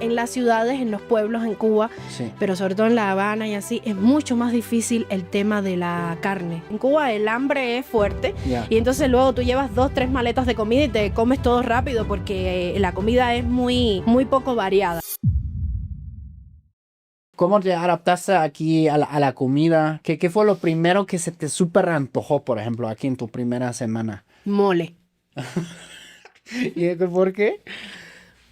en las ciudades, en los pueblos, en Cuba, pero sobre todo en La Habana y así, es mucho más difícil el tema de la carne. En Cuba el hambre es fuerte y entonces luego tú llevas 2, 3 maletas de comida y te comes todo rápido porque la comida es muy poco variada. ¿Cómo te adaptaste aquí a la comida? ¿Qué fue lo primero que se te súper antojó, por ejemplo, aquí en tu primera semana? Mole. ¿Y por qué?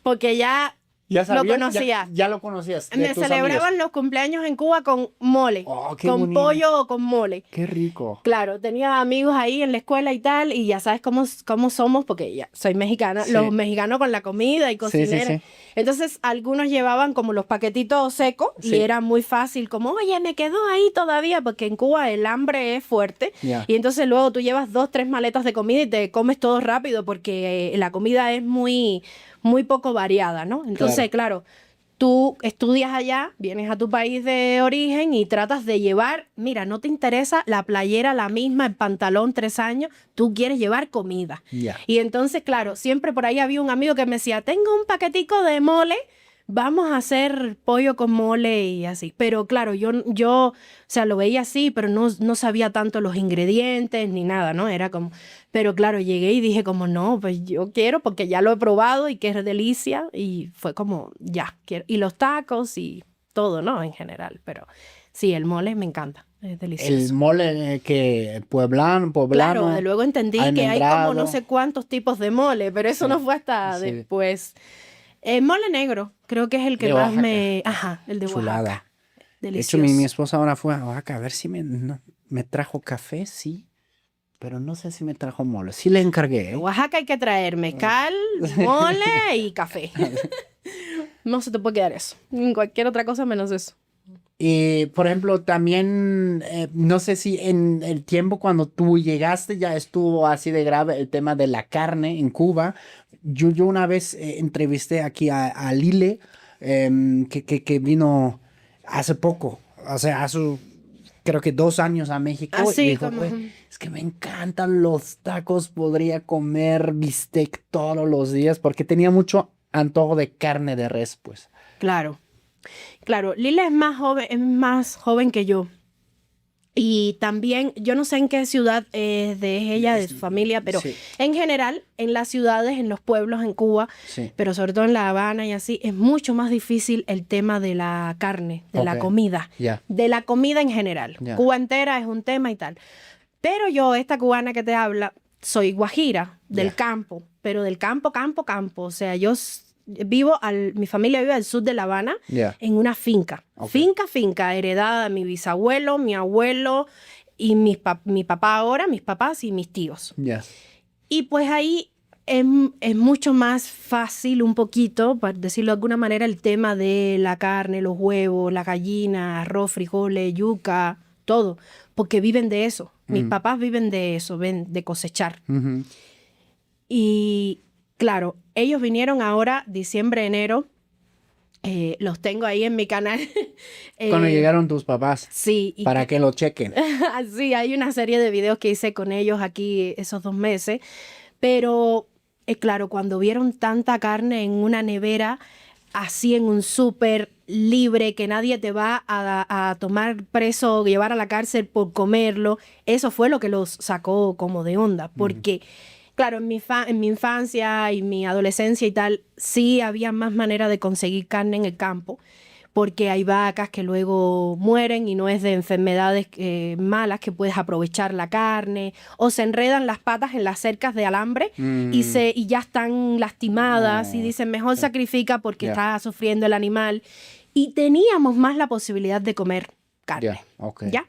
Porque ya ¿Ya lo sabías? conocía. Ya lo conocías de Me tus celebraban amigos. los cumpleaños en Cuba con mole, Qué con bonito. pollo o con mole. Qué rico. Claro, tenía amigos ahí en la escuela y tal, y ya sabes cómo somos, porque ya soy mexicana, Sí. los mexicanos con la comida y cocinera. Sí. Entonces, algunos llevaban como los paquetitos secos y era muy fácil, como, oye, me quedo ahí todavía, porque en Cuba el hambre es fuerte. Y entonces luego tú llevas 2, 3 maletas de comida y te comes todo rápido, porque la comida es muy poco variada, ¿no? Entonces, claro, tú estudias allá, vienes a tu país de origen y tratas de llevar, mira, no te interesa la playera la misma, el pantalón 3 años, tú quieres llevar comida. Y entonces, claro, siempre por ahí había un amigo que me decía, tengo un paquetico de mole, vamos a hacer pollo con mole y así. Pero claro, yo o sea, lo veía así, pero no sabía tanto los ingredientes ni nada, ¿no? Era como... Pero claro, llegué y dije como, no, pues yo quiero porque ya lo he probado y que es delicia. Y fue como, ya, quiero. Y los tacos y todo, ¿no? En general. Pero sí, el mole me encanta, es delicioso. El mole que poblano. Claro, de luego entendí que hay como no almendrado. sé cuántos tipos de mole, pero eso no fue hasta después. El mole negro, creo que es el que De más Oaxaca. me... Ajá, el de Chulada. Oaxaca. De Delicioso. hecho, mi esposa ahora fue a Oaxaca a ver si me trajo café, sí. Pero no sé si me trajo mole. Sí le encargué. De Oaxaca hay que traer mezcal, mole y café. No se te puede quedar eso. Cualquier otra cosa menos eso. Y, por ejemplo, también, no sé si en el tiempo cuando tú llegaste ya estuvo así de grave el tema de la carne en Cuba. Yo una vez entrevisté aquí a Lile, que vino hace poco, o sea, hace creo que 2 años a México. Y Así dijo, como... "Güey, es que me encantan los tacos, podría comer bistec todos los días", porque tenía mucho antojo de carne de res, pues. Claro. Claro, Lila es más joven que yo. Y también, yo no sé en qué ciudad es de ella, de su familia, pero en general, en las ciudades, en los pueblos, en Cuba, pero sobre todo en La Habana y así, es mucho más difícil el tema de la carne, de la comida, de la comida en general. Cuba entera es un tema y tal. Pero yo, esta cubana que te habla, soy guajira, del campo, pero del campo. O sea, mi familia vive al sur de La Habana, en una finca. Finca, heredada de mi bisabuelo, mi abuelo y mi papá ahora, mis papás y mis tíos. Y pues ahí es mucho más fácil un poquito, para decirlo de alguna manera, el tema de la carne, los huevos, la gallina, arroz, frijoles, yuca, todo, porque viven de eso. Mis papás viven de eso, de cosechar. Y claro, ellos vinieron ahora, diciembre, enero. Los tengo ahí en mi canal. Cuando llegaron tus papás. Sí. Para que lo chequen. Sí, hay una serie de videos que hice con ellos aquí esos 2 meses. Pero, claro, cuando vieron tanta carne en una nevera, así en un súper libre, que nadie te va a tomar preso o llevar a la cárcel por comerlo, eso fue lo que los sacó como de onda. Porque... Claro, en mi infancia y mi adolescencia y tal, sí había más manera de conseguir carne en el campo, porque hay vacas que luego mueren y no es de enfermedades malas que puedes aprovechar la carne, o se enredan las patas en las cercas de alambre y ya están lastimadas y dicen mejor sacrifica porque está sufriendo el animal. Y teníamos más la posibilidad de comer carne. ¿Ya?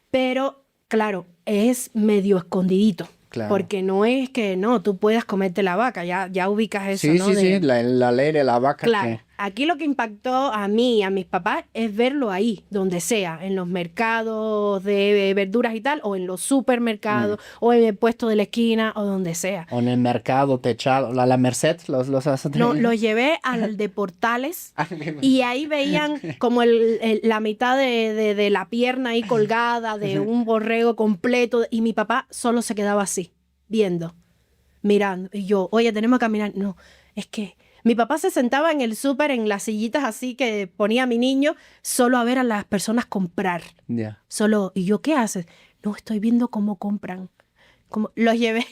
Pero, claro, es medio escondidito. Claro. Porque no es que tú puedas comerte la vaca, ya ubicas eso, ¿no? Sí, la ley de la vaca. Claro, aquí lo que impactó a mí y a mis papás es verlo ahí, donde sea, en los mercados de verduras y tal, o en los supermercados, o en el puesto de la esquina, o donde sea. O en el mercado techado, la Merced, los has No, los llevé al de Portales y ahí veían como la mitad de la pierna ahí colgada de un borrego completo y mi papá solo se quedaba así, viendo, mirando. Y yo, oye, tenemos que caminar. No, es que Mi papá se sentaba en el súper en las sillitas así que ponía a mi niño solo a ver a las personas comprar. Ya. Solo, ¿y yo qué haces? No, estoy viendo cómo compran. Como, los llevé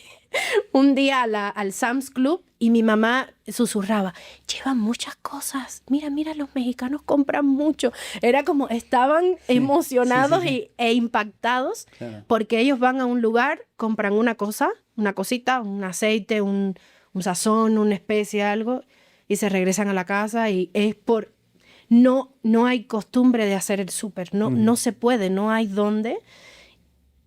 un día al Sam's Club y mi mamá susurraba, llevan muchas cosas, mira, los mexicanos compran mucho. Era como, estaban emocionados e impactados porque ellos van a un lugar, compran una cosita, un aceite, un sazón, una especie, algo, y se regresan a la casa y es por... No hay costumbre de hacer el súper, no se puede, no hay dónde.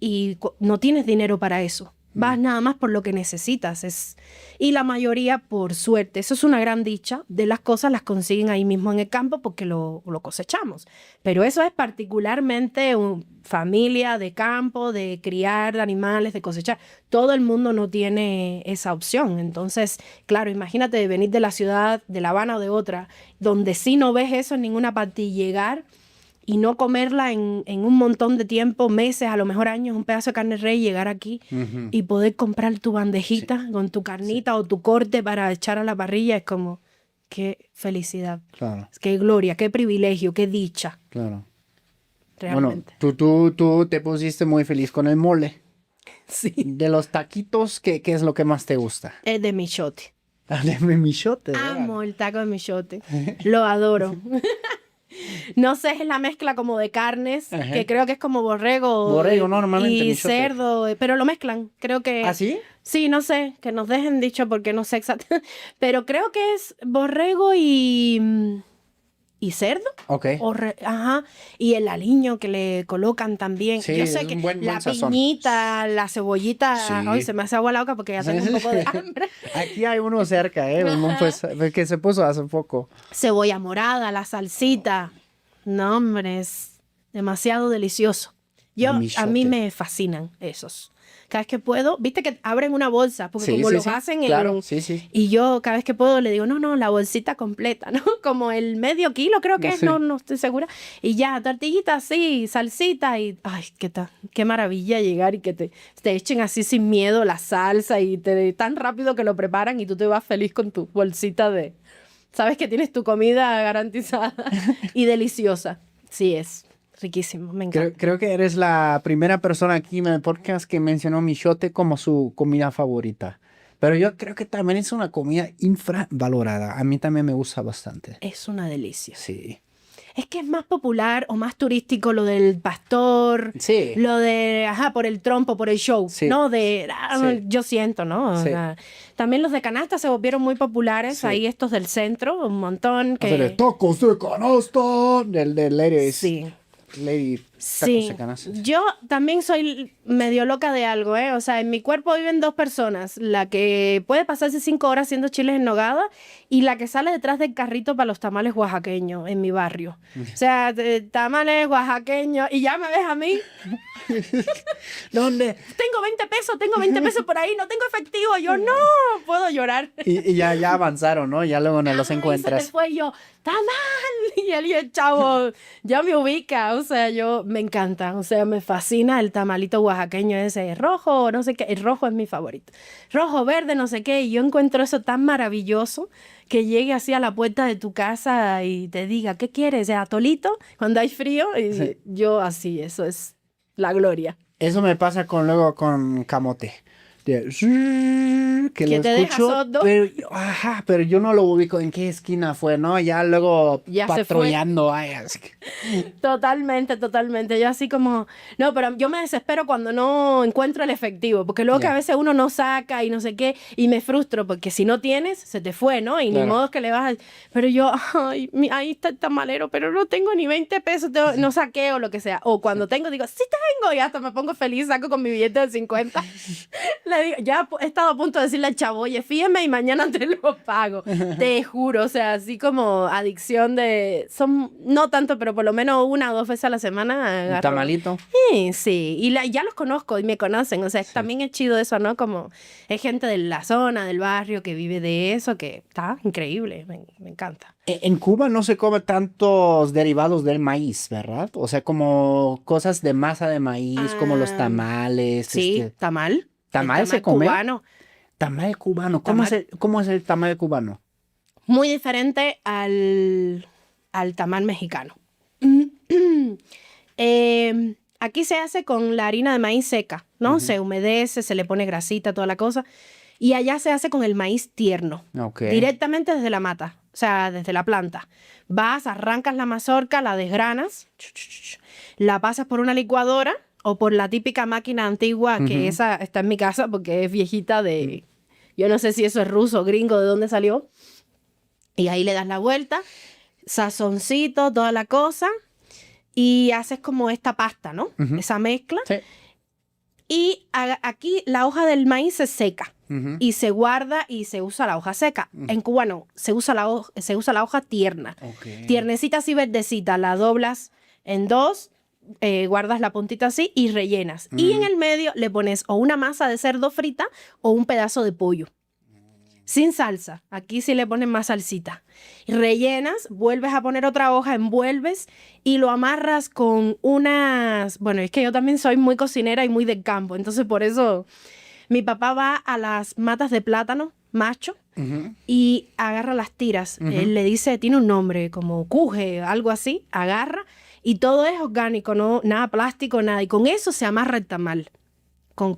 Y no tienes dinero para eso. Vas nada más por lo que necesitas. Y la mayoría, por suerte, eso es una gran dicha, de las cosas las consiguen ahí mismo en el campo porque lo cosechamos. Pero eso es particularmente familia de campo, de criar animales, de cosechar. Todo el mundo no tiene esa opción. Entonces, claro, imagínate de venir de la ciudad, de La Habana o de otra, donde sí no ves eso en ninguna parte y llegar y no comerla en un montón de tiempo, meses, a lo mejor años, un pedazo de carne rey, llegar aquí y poder comprar tu bandejita con tu carnita o tu corte para echar a la parrilla, es como, qué felicidad, qué gloria, qué privilegio, qué dicha. Claro. Realmente. Bueno, tú te pusiste muy feliz con el mole. Sí. De los taquitos, ¿qué es lo que más te gusta? Es de michote. De michote. Amo el taco de michote. Lo adoro. No sé, es la mezcla como de carnes, que creo que es como borrego normalmente, y michote. cerdo, pero lo mezclan, creo que... ¿Ah, sí? Sí, no sé, que nos dejen dicho porque no sé exactamente, pero creo que es borrego y cerdo. Ok. Ajá, y el aliño que le colocan también. Sí, yo sé es que un buen la sazón. piñita, la cebollita, Sí. ay, se me hace agua la boca porque ya tengo un poco de hambre. Aquí hay uno cerca, pues, que se puso hace poco. Cebolla morada, la salsita. No, hombre, es demasiado delicioso. A mí me fascinan esos. Cada vez que puedo, viste que abren una bolsa, porque como los hacen claro, y yo cada vez que puedo le digo, no, la bolsita completa, ¿no? Como el medio kilo creo que es, no estoy segura. Y ya, tortillita así, salsita y, ay, qué maravilla llegar y que te echen así sin miedo la salsa y tan rápido que lo preparan y tú te vas feliz con tu bolsita de... Sabes que tienes tu comida garantizada y deliciosa. Sí, es riquísimo, me encanta. Creo que eres la primera persona aquí en el podcast que mencionó michote como su comida favorita. Pero yo creo que también es una comida infravalorada. A mí también me gusta bastante. Es una delicia. Sí. Es que es más popular o más turístico lo del pastor, Sí. lo de, por el trompo, por el show, sí. ¿no? Sí. Yo siento, ¿no? Sí. También los de canasta se volvieron muy populares, Sí. ahí estos del centro, un montón. De tacos de canasta, del Lady. Sí. Lady Sí, yo también soy medio loca de algo, ¿eh? O sea, en mi cuerpo viven dos personas, la que puede pasarse 5 horas haciendo chiles en nogada y la que sale detrás del carrito para los tamales oaxaqueños en mi barrio. O sea, tamales oaxaqueños y ya me ves a mí. ¿Dónde? Tengo 20 pesos por ahí, no tengo efectivo. Yo no puedo llorar. Y ya avanzaron, ¿no? Ya luego no los encuentras. Se te fue yo, tamal. Y el chavo ya me ubica. O sea, me encanta. O sea, me fascina el tamalito oaxaqueño ese. Rojo, no sé qué. El rojo es mi favorito. Rojo, verde, no sé qué. Y yo encuentro eso tan maravilloso que llegue así a la puerta de tu casa y te diga, ¿qué quieres? ¿Atolito? Cuando hay frío. Y yo así, eso es la gloria. Eso me pasa luego con camote. Que lo te escucho, pero yo no lo ubico en qué esquina fue, ¿no? Ya luego ya patrullando. Totalmente. Yo así como... No, pero yo me desespero cuando no encuentro el efectivo, porque luego que a veces uno no saca y no sé qué, y me frustro, porque si no tienes, se te fue, ¿no? Y ni modo que le vas a... Pero yo, ahí está el tamalero, pero no tengo ni 20 pesos, no saqué o lo que sea. O cuando tengo, digo, sí tengo, y hasta me pongo feliz, saco con mi billete de 50. Le digo, ya he estado a punto de decirle al chavo, oye, fíjeme y mañana te lo pago. Te juro, o sea, así como adicción no tanto, pero por lo menos 1 o 2 veces a la semana agarro. ¿Un tamalito? Sí, y ya los conozco y me conocen, o sea, también es chido eso, ¿no? Como es gente de la zona, del barrio que vive de eso, que está increíble, me encanta. En Cuba no se come tantos derivados del maíz, ¿verdad? O sea, como cosas de masa de maíz, como los tamales. Sí, tamal. ¿Tamal se come? Cubano. Tamal cubano. ¿Cómo es el tamal cubano? muy diferente al tamal mexicano. Aquí se hace con la harina de maíz seca, ¿no? Se humedece, se le pone grasita, toda la cosa. Y allá se hace con el maíz tierno, directamente desde la mata, o sea, desde la planta. Vas, arrancas la mazorca, la desgranas, la pasas por una licuadora o por la típica máquina antigua, que esa está en mi casa porque es viejita de... Yo no sé si eso es ruso, gringo, de dónde salió. Y ahí le das la vuelta, sazoncito, toda la cosa, y haces como esta pasta, ¿no? Esa mezcla. Sí. Y aquí la hoja del maíz se seca y se guarda y se usa la hoja seca. En Cuba no, se usa la hoja tierna. Tiernecita así verdecita, la doblas en dos, guardas la puntita así y rellenas. Y en el medio le pones o una masa de cerdo frita o un pedazo de pollo. Sin salsa. Aquí sí le ponen más salsita. Rellenas, vuelves a poner otra hoja, envuelves y lo amarras con unas... Bueno, es que yo también soy muy cocinera y muy del campo. Entonces, por eso mi papá va a las matas de plátano macho y agarra las tiras. Él le dice, tiene un nombre, como cuje, algo así. Agarra y todo es orgánico, no nada plástico, nada. Y con eso se amarra el tamal.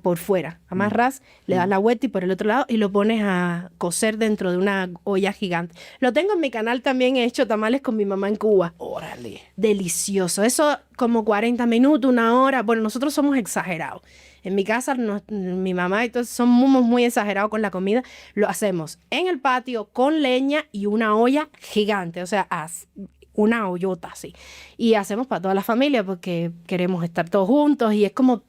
Por fuera, amarras, le das la vuelta y por el otro lado y lo pones a cocer dentro de una olla gigante. Lo tengo en mi canal también, he hecho tamales con mi mamá en Cuba. ¡Órale! Delicioso. Eso como 40 minutos, una hora. Bueno, nosotros somos exagerados. En mi casa, mi mamá y todos somos muy exagerados con la comida. Lo hacemos en el patio con leña y una olla gigante, o sea, una ollota así. Y hacemos para toda la familia porque queremos estar todos juntos y es como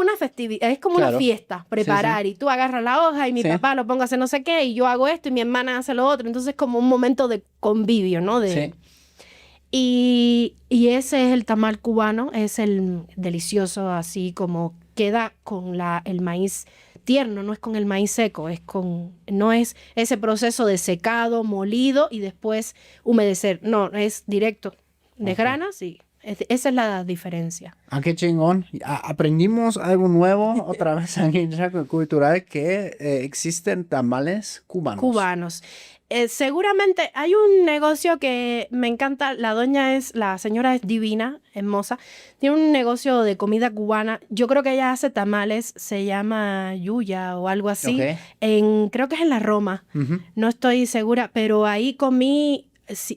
una festividad, es como una fiesta, preparar. Sí. Y tú agarras la hoja y mi papá lo ponga a hacer no sé qué y yo hago esto y mi hermana hace lo otro. Entonces es como un momento de convivio, ¿no? Y ese es el tamal cubano, es el delicioso, así como queda con el maíz tierno, no es con el maíz seco, no es ese proceso de secado, molido y después humedecer. No, es directo, desgranas y... Esa es la diferencia. Ah, qué chingón. Aprendimos algo nuevo otra vez aquí en Chaco Cultural, que existen tamales cubanos. Seguramente hay un negocio que me encanta. La señora es divina, hermosa. Tiene un negocio de comida cubana. Yo creo que ella hace tamales, se llama Yuya o algo así. Creo que es en la Roma. No estoy segura, pero ahí comí...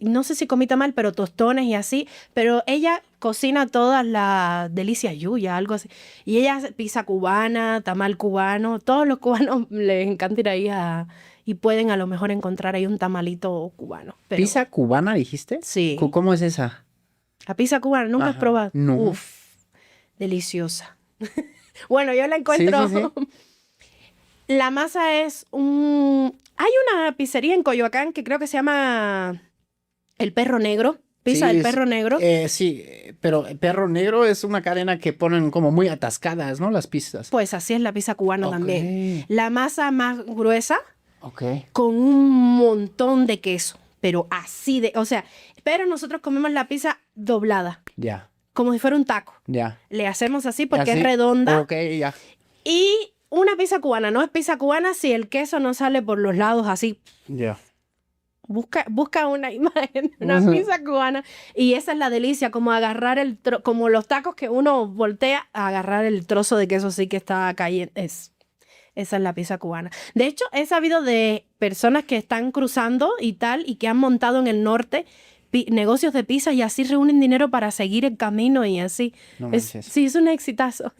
No sé si comí tamal, pero tostones y así, pero ella cocina todas las delicias Yuya, algo así. Y ella hace pizza cubana, tamal cubano, todos los cubanos les encanta ir ahí y pueden a lo mejor encontrar ahí un tamalito cubano. ¿Pizza cubana dijiste? Sí. ¿Cómo es esa? La pizza cubana, ¿nunca has probado? No. Uf, deliciosa. Bueno, yo la encuentro... Sí. La masa es Hay una pizzería en Coyoacán que creo que se llama... El Perro Negro, pizza del Perro Negro. Sí, pero el Perro Negro es una cadena que ponen como muy atascadas, ¿no? Las pizzas. Pues así es la pizza cubana también. La masa más gruesa, con un montón de queso, pero así o sea, pero nosotros comemos la pizza doblada. Ya. Como si fuera un taco. Ya. Le hacemos así porque es redonda. Ya. Y una pizza cubana no es pizza cubana si el queso no sale por los lados así. Ya. Busca una imagen de una pizza cubana y esa es la delicia, como agarrar como los tacos que uno voltea, a agarrar el trozo de queso así que está cayendo. Esa es la pizza cubana. De hecho, he sabido de personas que están cruzando y tal y que han montado en el norte negocios de pizza y así reúnen dinero para seguir el camino y así. Sí, es un exitazo.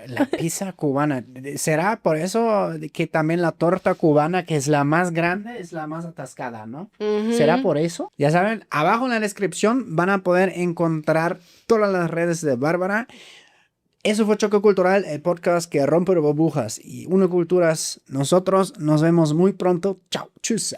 La pizza cubana. ¿Será por eso que también la torta cubana, que es la más grande, es la más atascada, ¿no? ¿Será por eso? Ya saben, abajo en la descripción van a poder encontrar todas las redes de Bárbara. Eso fue Choque Cultural, el podcast que rompe burbujas y une culturas. Nosotros nos vemos muy pronto. Chao. Chus.